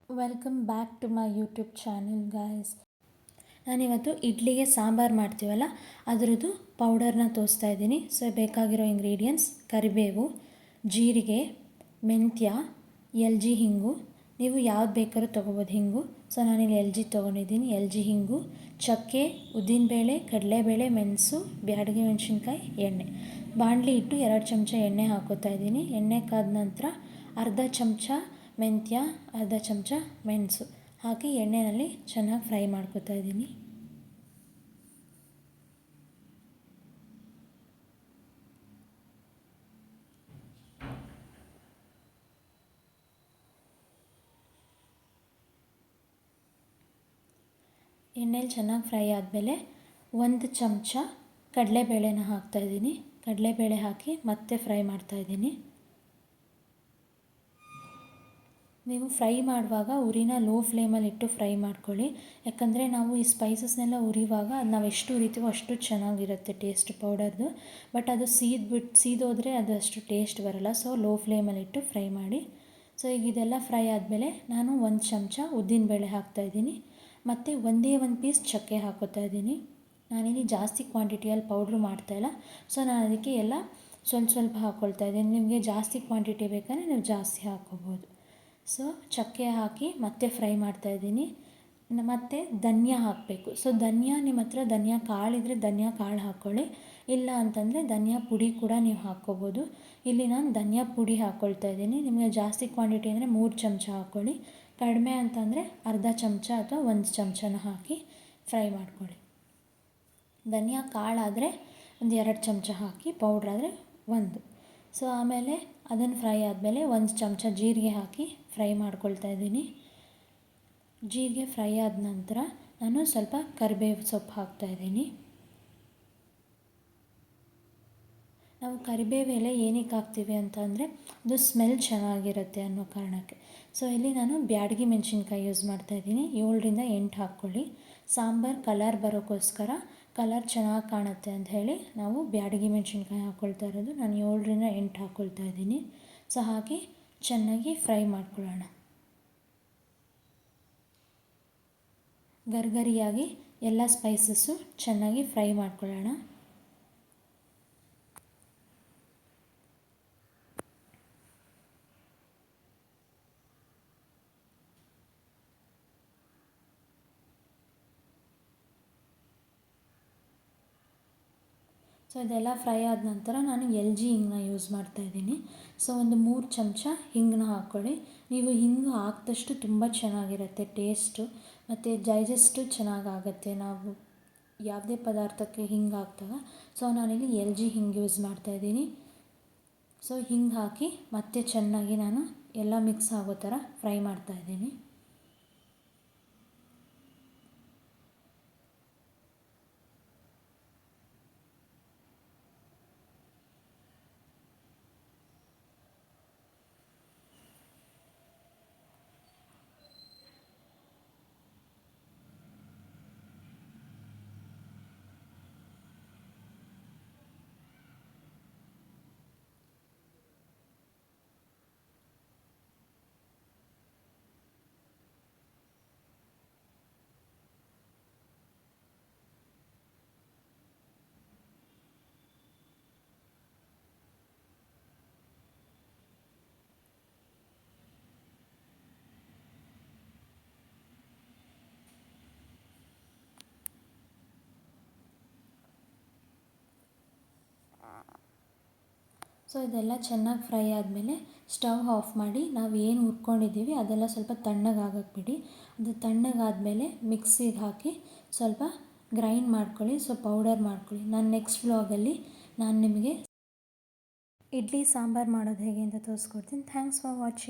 Welcome back to my YouTube channel guys. ನಾನಿವತ್ತು ಇಡ್ಲಿಗೆ ಸಾಂಬಾರು ಮಾಡ್ತೀವಲ್ಲ ಅದರದ್ದು ಪೌಡರ್ನ ತೋರಿಸ್ತಾ ಇದ್ದೀನಿ. ಸೊ ಬೇಕಾಗಿರೋ ಇಂಗ್ರೀಡಿಯೆಂಟ್ಸ್: ಕರಿಬೇವು, ಜೀರಿಗೆ, ಮೆಂತ್ಯ, ಎಲ್ ಜಿ ಹಿಂಗು. ನೀವು ಯಾವ್ದು ಬೇಕಾದ್ರೂ ತೊಗೋಬೋದು ಹಿಂಗು. ಸೊ ನಾನಿಲ್ಲಿ ಎಲ್ ಜಿ ತೊಗೊಂಡಿದ್ದೀನಿ. ಎಲ್ ಜಿ ಹಿಂಗು, ಚಕ್ಕೆ, ಉದ್ದಿನಬೇಳೆ, ಕಡಲೆಬೇಳೆ, ಮೆಣಸು, ಬ್ಯಾಡಗಿ ಮೆಣಸಿನ್ಕಾಯಿ, ಎಣ್ಣೆ. ಬಾಣಲಿ ಇಟ್ಟು 2 ಚಮಚ ಎಣ್ಣೆ ಹಾಕೋತಾ ಇದ್ದೀನಿ. ಎಣ್ಣೆ ಕಾದ ನಂತರ ಅರ್ಧ ಚಮಚ ಮೆಂತ್ಯ, ಅರ್ಧ ಚಮಚ ಮೆಣಸು ಹಾಕಿ ಎಣ್ಣೆಯಲ್ಲಿ ಚೆನ್ನಾಗಿ ಫ್ರೈ ಮಾಡ್ಕೋತಾ ಇದ್ದೀನಿ. ಎಣ್ಣೆಲಿ ಚೆನ್ನಾಗಿ ಫ್ರೈ ಆದಮೇಲೆ 1 ಚಮಚ ಕಡಲೆಬೇಳೆನ ಹಾಕ್ತಾಯಿದ್ದೀನಿ. ಕಡಲೆಬೇಳೆ ಹಾಕಿ ಮತ್ತೆ ಫ್ರೈ ಮಾಡ್ತಾಯಿದ್ದೀನಿ. ನೀವು ಫ್ರೈ ಮಾಡುವಾಗ ಉರಿನ ಲೋ ಫ್ಲೇಮಲ್ಲಿ ಇಟ್ಟು ಫ್ರೈ ಮಾಡ್ಕೊಳ್ಳಿ. ಯಾಕಂದರೆ ನಾವು ಈ ಸ್ಪೈಸಸ್ನೆಲ್ಲ ಉರಿಯುವಾಗ ಅದು ನಾವು ಎಷ್ಟು ಉರಿತೀವೋ ಅಷ್ಟು ಚೆನ್ನಾಗಿರುತ್ತೆ ಟೇಸ್ಟ್ ಪೌಡರ್ದು. ಬಟ್ ಅದು ಸೀದೋದ್ರೆ ಅದು ಅಷ್ಟು ಟೇಸ್ಟ್ ಬರೋಲ್ಲ. ಸೊ ಲೋ ಫ್ಲೇಮಲ್ಲಿ ಇಟ್ಟು ಫ್ರೈ ಮಾಡಿ. ಸೊ ಈಗ ಇದೆಲ್ಲ ಫ್ರೈ ಆದಮೇಲೆ ನಾನು 1 ಚಮಚ ಉದ್ದಿನಬೇಳೆ ಹಾಕ್ತಾಯಿದ್ದೀನಿ. ಮತ್ತು ಒಂದೇ ಒಂದು ಪೀಸ್ ಚಕ್ಕೆ ಹಾಕೋತಾ ಇದ್ದೀನಿ. ನಾನಿಲ್ಲಿ ಜಾಸ್ತಿ ಕ್ವಾಂಟಿಟಿಯಲ್ಲಿ ಪೌಡ್ರು ಮಾಡ್ತಾಯಿಲ್ಲ. ಸೊ ನಾನು ಅದಕ್ಕೆ ಎಲ್ಲ ಸ್ವಲ್ಪ ಹಾಕ್ಕೊಳ್ತಾ ಇದ್ದೀನಿ. ನಿಮಗೆ ಜಾಸ್ತಿ ಕ್ವಾಂಟಿಟಿ ಬೇಕಂದರೆ ನೀವು ಜಾಸ್ತಿ ಹಾಕ್ಕೋಬೋದು. ಸೊ ಚಕ್ಕೆ ಹಾಕಿ ಮತ್ತೆ ಫ್ರೈ ಮಾಡ್ತಾಯಿದ್ದೀನಿ. ಮತ್ತು ಧನಿಯಾ ಹಾಕಬೇಕು. ಸೊ ಧನಿಯಾ ನಿಮ್ಮ ಹತ್ರ ಧನಿಯಾ ಕಾಳಿದ್ರೆ ಧನಿಯಾ ಕಾಳು ಹಾಕ್ಕೊಳ್ಳಿ. ಇಲ್ಲ ಅಂತಂದರೆ ಧನಿಯಾ ಪುಡಿ ಕೂಡ ನೀವು ಹಾಕ್ಕೋಬೋದು. ಇಲ್ಲಿ ನಾನು ಧನಿಯಾ ಪುಡಿ ಹಾಕ್ಕೊಳ್ತಾ ಇದ್ದೀನಿ. ನಿಮಗೆ ಜಾಸ್ತಿ ಕ್ವಾಂಟಿಟಿ ಅಂದರೆ 3 ಚಮಚ ಹಾಕ್ಕೊಳ್ಳಿ. ಕಡಿಮೆ ಅಂತಂದರೆ ಅರ್ಧ ಚಮಚ ಅಥವಾ 1 ಚಮಚನ ಹಾಕಿ ಫ್ರೈ ಮಾಡ್ಕೊಳ್ಳಿ. ಧನಿಯಾ ಕಾಳಾದರೆ 2 ಚಮಚ ಹಾಕಿ, ಪೌಡ್ರಾದರೆ 1. ಸೊ ಆಮೇಲೆ ಅದನ್ನು ಫ್ರೈ ಆದಮೇಲೆ 1 ಚಮಚ ಜೀರಿಗೆ ಹಾಕಿ ಫ್ರೈ ಮಾಡ್ಕೊಳ್ತಾ ಇದ್ದೀನಿ. ಜೀರಿಗೆ ಫ್ರೈ ಆದ ನಂತರ ನಾನು ಸ್ವಲ್ಪ ಕರಿಬೇವು ಸೊಪ್ಪು ಹಾಕ್ತಾಯಿದ್ದೀನಿ. ನಾವು ಕರಿಬೇವು ಎಲೆ ಏನಕ್ಕೆ ಹಾಕ್ತೀವಿ ಅಂತ ಅಂದರೆ ಅದು ಸ್ಮೆಲ್ ಚೆನ್ನಾಗಿರುತ್ತೆ ಅನ್ನೋ ಕಾರಣಕ್ಕೆ. ಸೊ ಇಲ್ಲಿ ನಾನು ಬ್ಯಾಡಗಿ ಮೆಣಸಿನ್ಕಾಯಿ ಯೂಸ್ ಮಾಡ್ತಾಯಿದ್ದೀನಿ. 7ರಿಂದ 8 ಹಾಕ್ಕೊಳ್ಳಿ. ಸಾಂಬಾರು ಕಲರ್ ಬರೋಕ್ಕೋಸ್ಕರ, ಕಲರ್ ಚೆನ್ನಾಗಿ ಕಾಣುತ್ತೆ ಅಂತ ಹೇಳಿ ನಾವು ಬ್ಯಾಡಗಿ ಮೆಣಸಿನ್ಕಾಯಿ ಹಾಕ್ಕೊಳ್ತಾ ಇರೋದು. ನಾನು 7ರಿಂದ 8 ಹಾಕ್ಕೊಳ್ತಾ ಇದ್ದೀನಿ. ಸೊ ಹಾಕಿ ಚೆನ್ನಾಗಿ ಫ್ರೈ ಮಾಡ್ಕೊಳ್ಳೋಣ. ಗರಿಗರಿಯಾಗಿ ಎಲ್ಲ ಸ್ಪೈಸಸ್ಸು ಚೆನ್ನಾಗಿ ಫ್ರೈ ಮಾಡ್ಕೊಳ್ಳೋಣ. ಸೊ ಇದೆಲ್ಲ ಫ್ರೈ ಆದ ನಂತರ ನಾನು ಎಲ್ ಜಿ ಹಿಂಗನ್ನ ಯೂಸ್ ಮಾಡ್ತಾಯಿದ್ದೀನಿ. ಸೊ ಒಂದು 3 ಚಮಚ ಹಿಂಗನ್ನ ಹಾಕ್ಕೊಳ್ಳಿ. ನೀವು ಹಿಂಗು ಹಾಕಿದಷ್ಟು ತುಂಬ ಚೆನ್ನಾಗಿರುತ್ತೆ ಟೇಸ್ಟು, ಮತ್ತು ಡೈಜೆಸ್ಟು ಚೆನ್ನಾಗಾಗುತ್ತೆ ನಾವು ಯಾವುದೇ ಪದಾರ್ಥಕ್ಕೆ ಹಿಂಗೆ ಹಾಕಿದಾಗ. ಸೊ ನಾನಿಲ್ಲಿ ಎಲ್ ಜಿ ಹಿಂಗೆ ಯೂಸ್ ಮಾಡ್ತಾಯಿದ್ದೀನಿ. ಸೊ ಹಿಂಗೆ ಹಾಕಿ ಮತ್ತೆ ಚೆನ್ನಾಗಿ ನಾನು ಎಲ್ಲ ಮಿಕ್ಸ್ ಆಗೋ ಥರ ಫ್ರೈ ಮಾಡ್ತಾಯಿದ್ದೀನಿ. ಸೊ ಇದೆಲ್ಲ ಚೆನ್ನಾಗಿ ಫ್ರೈ ಆದಮೇಲೆ ಸ್ಟವ್ ಆಫ್ ಮಾಡಿ ನಾವು ಏನು ಹುರ್ಕೊಂಡಿದ್ದೀವಿ ಅದೆಲ್ಲ ಸ್ವಲ್ಪ ತಣ್ಣಗಾಗಕ್ಕೆ ಬಿಡಿ. ಅದು ತಣ್ಣಗಾದಮೇಲೆ ಮಿಕ್ಸಿಗೆ ಹಾಕಿ ಸ್ವಲ್ಪ ಗ್ರೈಂಡ್ ಮಾಡ್ಕೊಳ್ಳಿ. ಸೊ ಪೌಡರ್ ಮಾಡ್ಕೊಳ್ಳಿ. ನಾನು ನೆಕ್ಸ್ಟ್ ವ್ಲಾಗಲ್ಲಿ ನಾನು ನಿಮಗೆ ಇಡ್ಲಿ ಸಾಂಬಾರು ಮಾಡೋದು ಹೇಗೆ ಅಂತ ತೋರಿಸ್ಕೊಡ್ತೀನಿ. Thanks for watching.